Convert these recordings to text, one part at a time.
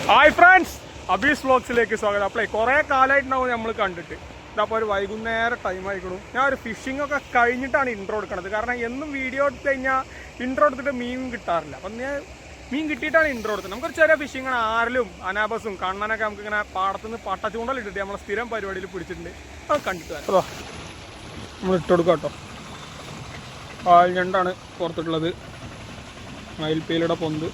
Hi friends, അബീസ് വ്ലോഗ്സിലേക്ക് സ്വാഗതം. അപ്പോൾ കുറേ കാലമായിട്ടുണ്ടാവും നമ്മൾ കണ്ടിട്ട്. ഇതപ്പോൾ ഒരു വൈകുന്നേരം ടൈം ആയിക്കണം. ഞാൻ ഒരു ഫിഷിംഗ് ഒക്കെ കഴിഞ്ഞിട്ടാണ് ഇൻട്രോ എടുക്കുന്നത്. കാരണം എന്നും വീഡിയോ എടുത്ത് കഴിഞ്ഞാൽ ഇൻട്രോ എടുത്തിട്ട് മീൻ കിട്ടാറില്ല. അപ്പം ഞാൻ മീൻ കിട്ടിയിട്ടാണ് ഇൻട്രോ എടുത്തത്. നമുക്കൊരു ചെറിയ ഫിഷിംഗ് ആറിലും അനാബസും കണ്ണനൊക്കെ നമുക്ക് ഇങ്ങനെ പാടത്തുനിന്ന് പട്ട ചൂണ്ടലിട്ടിട്ട് നമ്മളെ സ്ഥിരം പരിപാടിയിൽ പിടിച്ചിട്ടുണ്ട്. അത് കണ്ടിട്ട് വരാം. അതോ നമ്മൾ ഇട്ട് കൊടുക്കാം കേട്ടോ. പാൽഞണ്ടാണ് പുറത്തിട്ടുള്ളത്. മയിൽപ്പീലയുടെ പൊന്ത്.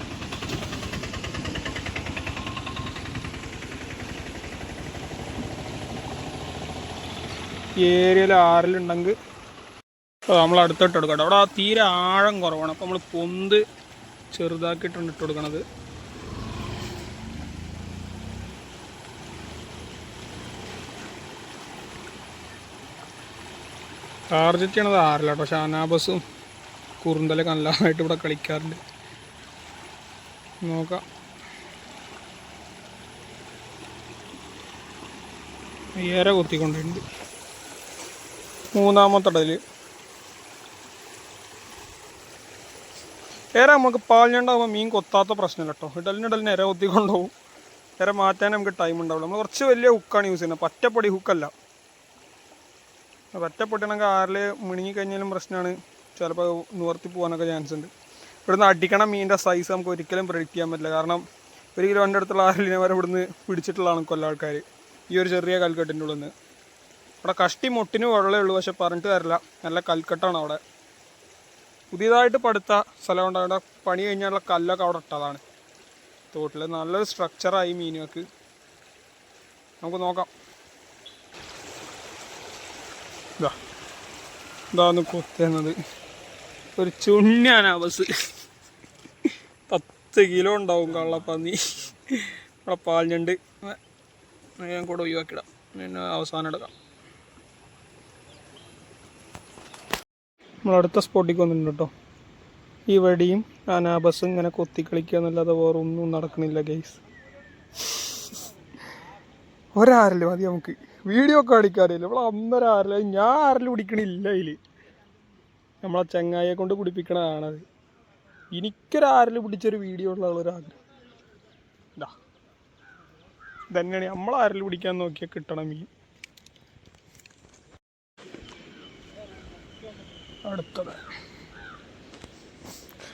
ഏരിയയിൽ ആറിലുണ്ടെങ്കിൽ നമ്മൾ അടുത്തിട്ട് കൊടുക്കട്ടെ. അവിടെ തീരെ ആഴം കുറവാണ്. അപ്പോൾ നമ്മൾ പൊന്ത് ചെറുതാക്കിയിട്ടാണ് ഇട്ട് കൊടുക്കണത്. ടാർജറ്റ് ചെയ്യണത് ആറില്ല. പക്ഷെ അനാബസും കുറുന്തലൊക്കെ നല്ലതായിട്ട് ഇവിടെ കളിക്കാറുണ്ട്. നോക്കാം. ഏറെ കൊത്തിക്കൊണ്ടുണ്ട്. മൂന്നാമത്തെ ഇടയിൽ ഏറെ നമുക്ക് പാൽഞണ്ടാകുമ്പോൾ മീൻ കൊത്താത്ത പ്രശ്നമില്ല കേട്ടോ. ഇടലിന് ഇര കൊത്തിക്കൊണ്ടുപോകും. ഇര മാറ്റാൻ നമുക്ക് ടൈം ഉണ്ടാവില്ല. നമ്മൾ കുറച്ച് വലിയ ഹുക്കാണ് യൂസ് ചെയ്യുന്നത്. പറ്റപ്പൊടി ഹുക്കല്ല. പറ്റപ്പൊടിയാണെങ്കിൽ ആറിൽ മിണുങ്ങി കഴിഞ്ഞാലും പ്രശ്നമാണ്. ചിലപ്പോൾ നിവർത്തി പോകാനൊക്കെ ചാൻസ് ഉണ്ട്. ഇവിടുന്ന് അടിക്കണ മീനിൻ്റെ സൈസ് നമുക്ക് ഒരിക്കലും പ്രെഡിക്റ്റ് ചെയ്യാൻ പറ്റില്ല. കാരണം 1 കിലോൻ്റെ അടുത്തുള്ള ആറിലിനെ വരെ ഇവിടുന്ന് പിടിച്ചിട്ടുള്ളതാണ് കൊല്ലം ആൾക്കാർ ഈ ഒരു ചെറിയ കൽക്കെട്ടിൻ്റെ ഉള്ളിൽ നിന്ന്. അവിടെ കഷ്ടി മുട്ടിന് വെള്ളമേ ഉള്ളൂ. പക്ഷെ പറഞ്ഞിട്ട് തരില്ല, നല്ല കൽക്കെട്ടാണ് അവിടെ. പുതിയതായിട്ട് പടുത്ത സ്ഥലം കൊണ്ട് അവിടെ പണി കഴിഞ്ഞാലുള്ള കല്ലൊക്കെ അവിടെ ഇട്ടതാണ്. തോട്ടിൽ നല്ലൊരു സ്ട്രക്ചറായി മീനുകൾക്ക്. നമുക്ക് നോക്കാം. ഇതാന്ന് കൊത്തുന്നത് ഒരു ചുണ്ണിയാണ് ബസ്. 10 കിലോ ഉണ്ടാവും കള്ളപ്പന്നി. അവിടെ പാൽഞണ്ട് ഞാൻ കൂടെ ഒഴിവാക്കിടാം. പിന്നെ അവസാനം എടുക്കാം. നമ്മളടുത്ത സ്പോട്ടിലേക്ക് വന്നിട്ടുണ്ട് കേട്ടോ. ഈ വടിയും അനാബസും ഇങ്ങനെ കൊത്തി കളിക്കുക എന്നല്ലാതെ വേറെ ഒന്നും നടക്കണില്ല ഗൈസ്. ഒരാരില്ല മതി നമുക്ക്. വീഡിയോ ഒക്കെ അടിക്കാറില്ല. നമ്മൾ അന്നൊരാരില്ല. ഞാൻ ആരിൽ പിടിക്കണില്ല. അതിൽ നമ്മളെ ചങ്ങായിയെ കൊണ്ട് പിടിപ്പിക്കണതാണത്. എനിക്കൊരാരിൽ പിടിച്ചൊരു വീഡിയോ ഉള്ള ഒരാഗ്രഹം ഇതാ. ഇതന്നെയാണ് നമ്മളാരിൽ പിടിക്കാൻ നോക്കിയാൽ കിട്ടണം മീൻ. അടുത്തത്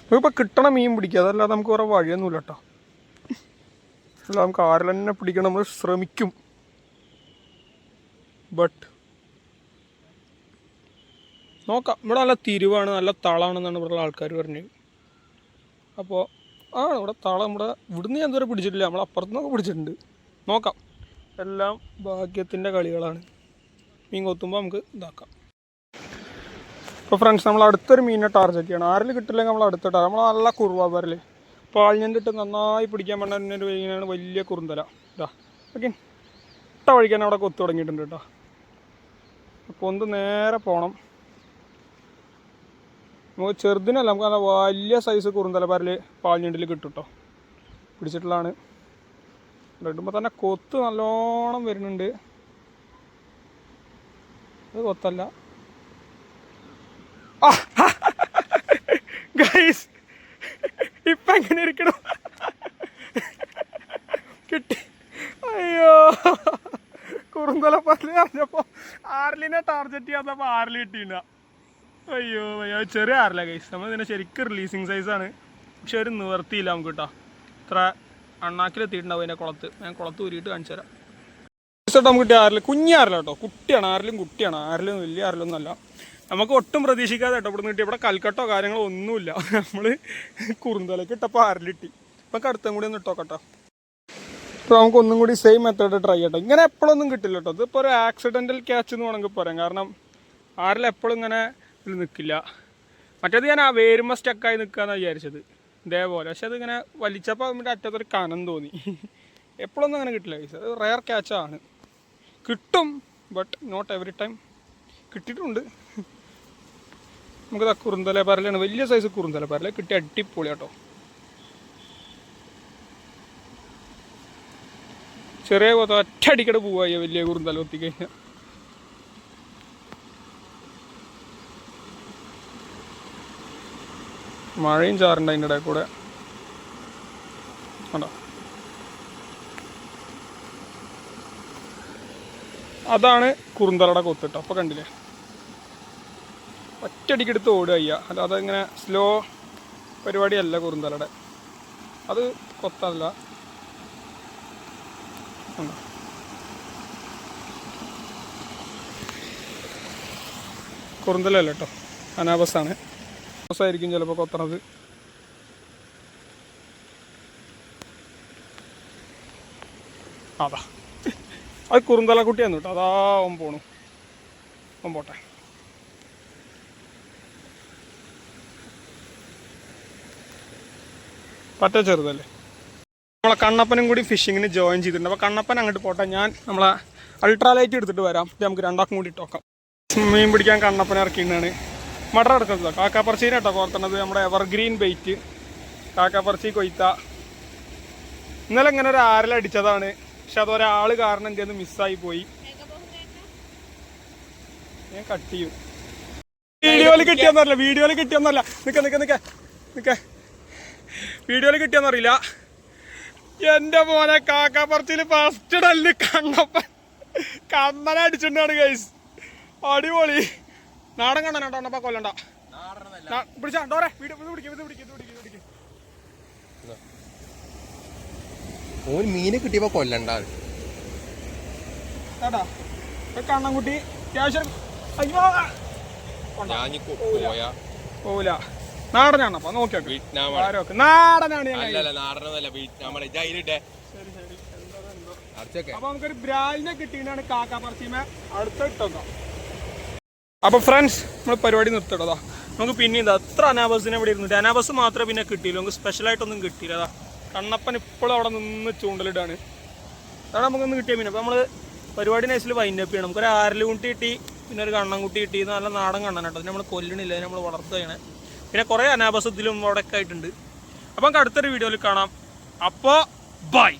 നമുക്കിപ്പോൾ കിട്ടണ മീൻ പിടിക്കുക. അതല്ലാതെ നമുക്ക് വേറെ വഴിയൊന്നുമില്ല കേട്ടോ. അല്ല, നമുക്ക് ആരിൽ തന്നെ പിടിക്കണം. നമ്മൾ ശ്രമിക്കും. ബട്ട് നോക്കാം. ഇവിടെ നല്ല തിരിവാണ്, നല്ല തളാണെന്നാണ് ഇവിടെയുള്ള ആൾക്കാർ പറഞ്ഞത്. അപ്പോൾ ഇവിടെ തളം ഇവിടുന്ന് ഞാൻ ഇതുവരെ പിടിച്ചിട്ടില്ല. നമ്മൾ അപ്പുറത്തുനിന്നൊക്കെ പിടിച്ചിട്ടുണ്ട്. നോക്കാം. എല്ലാം ഭാഗ്യത്തിൻ്റെ കളികളാണ്. മീൻ കൊത്തുമ്പോൾ നമുക്ക് ഇതാക്കാം. ഇപ്പോൾ ഫ്രണ്ട്സ്, നമ്മൾ അടുത്തൊരു മീനിനെ ടാർജറ്റ് ചെയ്യണം. ആരിൽ കിട്ടില്ലെങ്കിൽ നമ്മൾ അടുത്തിട്ടാണ്. നമ്മൾ നല്ല കുറുവ വരൽ പാൽഞണ്ടിട്ട് നന്നായി പിടിക്കാൻ വേണ്ട ഒരു മീനാണ് വലിയ കുറുന്തല. ഇതാ ഓക്കെ. ഇട്ട വഴിക്കാൻ അവിടെ കൊത്തു തുടങ്ങിയിട്ടുണ്ട് കേട്ടോ. പൊന്ത് നേരെ പോകണം. നമുക്ക് ചെറുതിനല്ല, നമുക്ക് നല്ല വലിയ സൈസ് കുറുന്തല പരൽ പാൽഞണ്ടിൽ കിട്ടും കേട്ടോ. പിടിച്ചിട്ടുള്ളതാണ്. ഇടുമ്പോൾ തന്നെ കൊത്ത് നല്ലോണം വരുന്നുണ്ട്. ഇത് കൊത്തല്ല ഗൈസ്. ഇപ്പം എങ്ങനെ ഇരിക്കണം? കിട്ടി. അയ്യോ, കുറുന്തല പരല് അറിഞ്ഞപ്പോൾ ആറിലിനെ ടാർജറ്റ് ചെയ്യാത്തപ്പോൾ ആറിൽ കിട്ടിയില്ല. അയ്യോ അയ്യോ, ചെറിയ ആറില്ല ഗൈസ്. നമ്മൾ ഇതിനെ ശരിക്കും റിലീസിങ് സൈസാണ്. പക്ഷെ ഒരു നിവർത്തിയില്ല നമുക്ക് കേട്ടോ. ഇത്ര അണ്ണാക്കിലെത്തിയിട്ടുണ്ടാവും അതിൻ്റെ കുളത്ത്. ഞാൻ കുളത്ത് ഊരിയിട്ട് കാണിച്ചു തരാം. നമുക്ക് കിട്ടിയ ആറിൽ കുഞ്ഞാറില്ല കേട്ടോ. കുട്ടിയാണ്. ആറിലും കുട്ടിയാണ്. ആറിലും വലിയ ആറിലൊന്നും അല്ല. നമുക്ക് ഒട്ടും പ്രതീക്ഷിക്കാതെ കേട്ടോ ഇവിടെ നിന്ന് കിട്ടി. ഇവിടെ കൽക്കട്ടോ കാര്യങ്ങളോ ഒന്നുമില്ല. നമ്മൾ കുറുന്തലയ്ക്ക് ഇട്ടപ്പോൾ ആറിലിട്ടി. ഇപ്പം അടുത്തും കൂടി ഒന്ന് ഇട്ടോ കേട്ടോ. ഇപ്പോൾ നമുക്ക് ഒന്നും കൂടി സെയിം മെത്തേഡ് ട്രൈ ചെയ്യട്ടോ. ഇങ്ങനെ എപ്പോഴൊന്നും കിട്ടില്ല കേട്ടോ. ഇതിപ്പോൾ ഒരു ആക്സിഡൻ്റൽ ക്യാച്ച് എന്ന് വേണമെങ്കിൽ പറയാം. കാരണം ആറിൽ എപ്പോഴും ഇങ്ങനെ ഇതിൽ നിൽക്കില്ല. മറ്റേത് ഞാൻ ആ വേരുമ്പോൾ സ്റ്റക്കായി നിൽക്കുകയെന്നാണ് വിചാരിച്ചത് ഇതേപോലെ. പക്ഷെ അതിങ്ങനെ വലിച്ചപ്പോൾ അതിൻ്റെ അറ്റത്തൊരു കനം തോന്നി. എപ്പോഴൊന്നും അങ്ങനെ കിട്ടില്ല. അത് റെയർ ക്യാച്ചാണ്. കിട്ടും, ബട്ട് നോട്ട് എവറി ടൈം. കിട്ടിയിട്ടുണ്ട്. നമുക്കത് കുറുന്തല പരലാണ്. വലിയ സൈസ് കുറുന്തല പരല കിട്ടിയ അടിപൊളി കേട്ടോ. ചെറിയ കൊത്ത ഒറ്റ അടിക്കടെ പോവാ വലിയ കുറുന്തല കൊത്തിക്കഴിഞ്ഞാൽ. മഴയും ചാറുണ്ട് അതിൻ്റെ ഇടയിൽ കൂടെ. കണ്ടോ അതാണ് കുറുന്തലയുടെ കൊത്ത് കേട്ടോ. അപ്പോൾ കണ്ടില്ലേ, ഒറ്റയടിക്ക് എടുത്ത് ഓടുക ചെയ്യുക, അല്ലാതെ ഇങ്ങനെ സ്ലോ പരിപാടിയല്ല കുറുന്തലയുടെ. അത് കൊത്തല്ല, കുറുന്തലല്ല കേട്ടോ, അനാബസാണ്. ആയിരിക്കും ചിലപ്പോൾ കൊത്തണത്. അതാ അത് കുറുന്തല കുട്ടിയാന്ന് കേട്ടോ. അതാ ഓൻ പോണു, ഓൻ പോട്ടെ. പറ്റ ചെറുതല്ലേ. നമ്മളെ കണ്ണപ്പനും കൂടി ഫിഷിങ്ങിന് ജോയിൻ ചെയ്തിട്ടുണ്ട്. അപ്പോൾ കണ്ണപ്പൻ അങ്ങോട്ട് പോട്ടെ, ഞാൻ നമ്മളെ അൾട്രാലൈറ്റ് എടുത്തിട്ട് വരാം. നമുക്ക് രണ്ടാക്കും കൂടി ഇട്ടോക്കാം. മീൻ പിടിക്കാൻ കണ്ണപ്പന ഇറക്കിയിട്ടാണ് മടർ എടുക്കുന്നത്. കാക്കാപ്പറച്ചീനെ കേട്ടോ കോർത്തണത്, നമ്മുടെ എവർഗ്രീൻ ബെയ്റ്റ് കാക്കാപ്പറച്ചി കൊയ്ത്ത. ഇന്നലെ ഇങ്ങനെ ഒരു ആരലടിച്ചതാണ്, പക്ഷെ അതൊരാൾ കാരണം എന്തെങ്കിലും മിസ്സായി പോയി. ഞാൻ കട്ട് ചെയ്യും. വീഡിയോയിൽ കിട്ടിയെന്നറിയില്ല, വീഡിയോയിൽ കിട്ടിയെന്നല്ല. നിക്ക വീഡിയോയിൽ കിട്ടിയെന്നറിയില്ല. എൻ്റെ മോനെ കാക്കാപ്പറച്ചിൽ ഫസ്റ്റ് ഡല്ല് കണ്ണനെ അടിച്ചിട്ടാണ് ഗൈസ്. അടിപൊളി നാടൻ കണ്ണനാട്ടോ. അപ്പൊ കൊല്ലണ്ട, പിടിച്ചാ ഡോറെ മീന് കിട്ടിയപ്പോ കൊല്ലണ്ട കേട്ടാ. കണ്ണൻകുട്ടി ക്യാഷ് അയ്യോ പോവില്ല. നാടനാണ്. അപ്പൊ നോക്കിയോക്കെ നാടനാണ്. അപ്പൊ നമുക്കൊരു ബ്രാലിനെ കിട്ടിയിട്ടാണ് കാക്കാപ്പറച്ചിമേ അടുത്ത ഇട്ടോക്കാം. അപ്പൊ ഫ്രണ്ട്സ്, നമ്മൾ പരിപാടി നിർത്തിട്ടതാ. നമുക്ക് പിന്നെ ഇത് എത്ര അനാബസിനെ ഇവിടെ ഇരുന്നിട്ട് അനാബസ് മാത്രമേ പിന്നെ കിട്ടിയില്ല. നമുക്ക് സ്പെഷ്യലായിട്ടൊന്നും കിട്ടിയില്ല. അതാ കണ്ണപ്പൻ ഇപ്പോഴും അവിടെ നിന്ന് ചൂണ്ടലിടാണ്. അതാണ് നമുക്കൊന്ന് കിട്ടിയ മീൻ. അപ്പോൾ നമ്മൾ പരിപാടി നൈസിൽ വൈൻഡപ്പ് ചെയ്യണം. നമുക്കൊരു ആരലുകുട്ടി കിട്ടി, പിന്നെ ഒരു കണ്ണൻകുട്ടി കിട്ടി. നല്ല നാടൻ കണ്ണൻ കേട്ടോ. നമ്മൾ കൊല്ലണില്ല, നമ്മൾ വളർത്തുകയാണ്. പിന്നെ കുറേ അനാബസത്തിലും അവിടെയൊക്കെ ആയിട്ടുണ്ട്. അപ്പം നമുക്ക് അടുത്തൊരു വീഡിയോയിൽ കാണാം. അപ്പോൾ ബൈ.